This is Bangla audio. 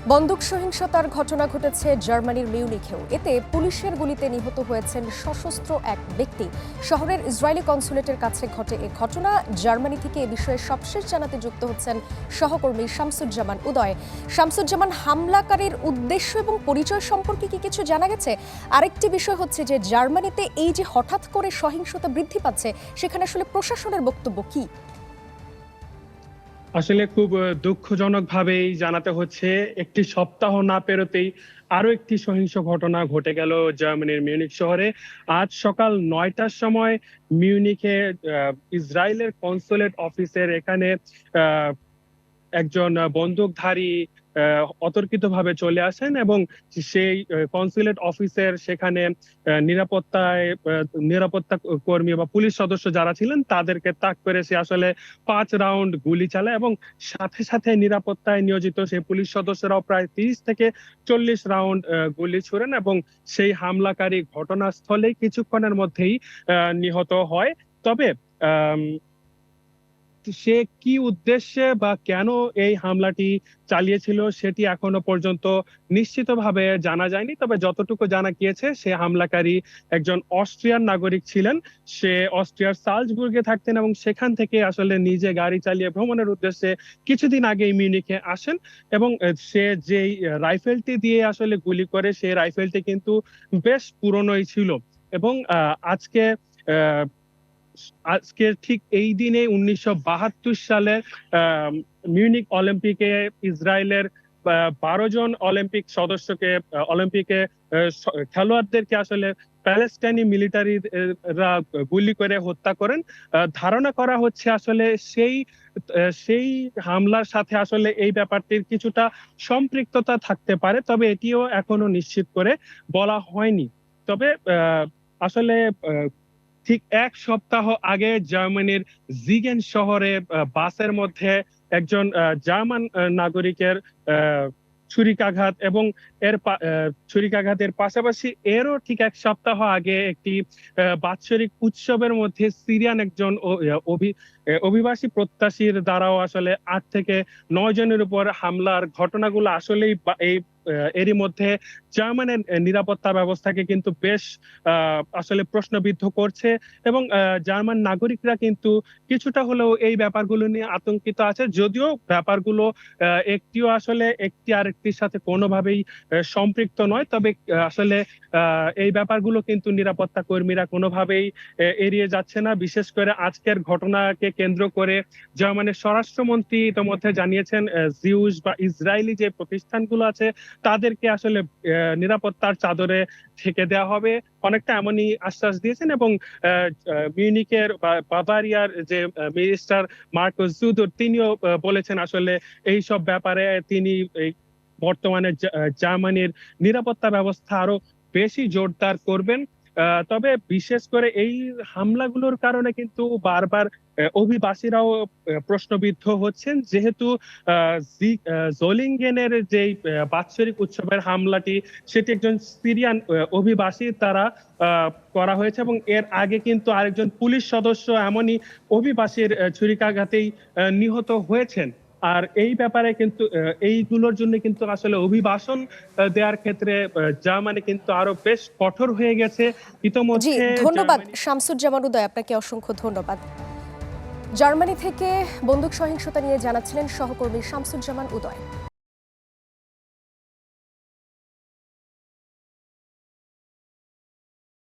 বন্দুক সহিংসতার ঘটনা ঘটেছে জার্মানির মিউনিখেও। এতে পুলিশের গুলিতে নিহত হয়েছেন সশস্ত্র এক ব্যক্তি। শহরের ইসরায়েলি কনসুলেটের কাছে ঘটে এ ঘটনা। জার্মানি থেকে এ বিষয়ে সবশেষ জানাতে যুক্ত হচ্ছেন সহকর্মী শামসুজ্জামান উদয়। শামসুজ্জামান, হামলাকারীর উদ্দেশ্য এবং পরিচয় সম্পর্কে কি কিছু জানা গেছে? আরেকটি বিষয় হচ্ছে যে জার্মানিতে এই যে হঠাৎ করে সহিংসতা বৃদ্ধি পাচ্ছে, সেখানে আসলে প্রশাসনের বক্তব্য কি? আসলে খুব দুঃখজনকভাবেই জানাতে হচ্ছে, একটি সপ্তাহ না পেরোতেই আরো একটি সহিংস ঘটনা ঘটে গেল জার্মানির মিউনিখ শহরে। আজ সকাল ৯টার সময় মিউনিখে ইসরায়েলের কনসুলেট অফিসের এখানে আহ, একজন বন্দুকধারী অতর্কিতভাবে চলে আসেন এবং সেই কনসুলেট অফিসের সেখানে নিরাপত্তা কর্মী বা পুলিশ সদস্য যারা ছিলেন তাদেরকে তাক করে সে আসলে ৫ রাউন্ড গুলি চালায় এবং সাথে সাথে নিরাপত্তায় নিয়োজিত সেই পুলিশ সদস্যরাও প্রায় ৩০ থেকে ৪০ রাউন্ড গুলি ছুড়েন এবং সেই হামলাকারী ঘটনাস্থলেই কিছুক্ষণের মধ্যেই নিহত হয়। তবে আহ সে কি উদ্দেশ্যে বা কেন এই হামলাটি চালিয়েছিল সেটি এখনো পর্যন্ত নিশ্চিতভাবে জানা যায়নি। তবে যতটুকু জানা গিয়েছে, সে হামলাকারী একজন অস্ট্রিয়ান নাগরিক ছিলেন। সে অস্ট্রিয়ার সালজবুর্গে থাকতেন এবং সেখান থেকে আসলে নিজে গাড়ি চালিয়ে ভ্রমণের উদ্দেশ্যে কিছুদিন আগে মিউনিখে আসেন এবং সে যেই রাইফেলটি দিয়ে আসলে গুলি করে, সেই রাইফেলটি কিন্তু বেশ পুরনোই ছিল এবং আজকে আহ আজকে ঠিক এই দিনে ১৯৭২ সালে মিউনিক অলিম্পিকে ইসরায়েলের ১২ জন অলিম্পিক সদস্যকে অলিম্পিকে খেলোয়াড়দেরকে আসলে প্যালেস্টাইনি মিলিটারিরা গুলি করে হত্যা করেন। ধারণা করা হচ্ছে আসলে সেই হামলার সাথে আসলে এই ব্যাপারটির কিছুটা সম্পৃক্ততা থাকতে পারে, তবে এটিও এখনো নিশ্চিত করে বলা হয়নি। তবে আসলে ঠিক ১ সপ্তাহ আগে জার্মানির জিগেন শহরে বাসের মধ্যে একজন জার্মান নাগরিকের আহ, ছুরিকাঘাত এবং ছুরিকাঘাতের পাশাপাশি এরও ঠিক ১ সপ্তাহ আগে একটি বাৎসরিক উৎসবের মধ্যে সিরিয়ান একজন অভিবাসী প্রত্যাশীর দ্বারাও আসলে ৮ থেকে ৯ জনের উপর হামলার ঘটনাগুলো আসলেই এরই মধ্যে জার্মানের নিরাপত্তা ব্যবস্থাকে কিন্তু বেশ আসলে প্রশ্নবিদ্ধ করছে এবং জার্মান নাগরিকরা কিন্তু কিছুটা হলেও এই ব্যাপারগুলো নিয়ে আতঙ্কিত আছে, যদিও ব্যাপারগুলো একটিও আসলে একটি আরেকটির সাথে কোনোভাবেই সম্পৃক্ত নয়। তবে আসলে এই ব্যাপারগুলো কিন্তু নিরাপত্তা কর্মীরা কোনোভাবেই এড়িয়ে যাচ্ছে না। বিশেষ করে আজকের ঘটনাকে কেন্দ্র করে জার্মানির স্বরাষ্ট্রমন্ত্রী ইতোমধ্যে জানিয়েছেন, জিউস বা ইসরায়েলি যে প্রতিষ্ঠানগুলো আছে তাদেরকে আসলে নিরাপত্তার চাদরে ঢেকে দেওয়া হবে, অনেকটা এমনই আশ্বাস দিয়েছেন। এবং মিউনিকের বাভারিয়ার যে মিনিস্টার মার্কুস জুদর, তিনিও বলেছেন আসলে এই সব ব্যাপারে তিনি এই বর্তমানে জার্মানির নিরাপত্তা ব্যবস্থা আরো বেশি জোরদার করবেন। তবে বিশেষ করে এই হামলাগুলোর কারণে কিন্তু বারবার অভিবাসীরাও প্রশ্নবিদ্ধ হচ্ছেন, যেহেতু জোলিঙ্গেনের যে বাৎসরিক উৎসবের হামলাটি, সেটি একজন সিরিয়ান অভিবাসীর দ্বারা করা হয়েছে এবং এর আগে কিন্তু আরেকজন পুলিশ সদস্য এমনই অভিবাসীর ছুরিকাঘাতেই নিহত হয়েছেন। আর এই ব্যাপারে কিন্তু এইগুলোর জন্য কিন্তু আসলে অভিবাসন দেওয়ার ক্ষেত্রে জার্মানি কিন্তু আরো বেশ কঠোর হয়ে গেছে জি, ইতোমধ্যে। ধন্যবাদ শামসুজ্জামান উদয়, আপনাকে অসংখ্য ধন্যবাদ। জার্মানি থেকে বন্দুক সহিংসতা নিয়ে জানাচ্ছিলেন সহকর্মী শামসুজ্জামান উদয়।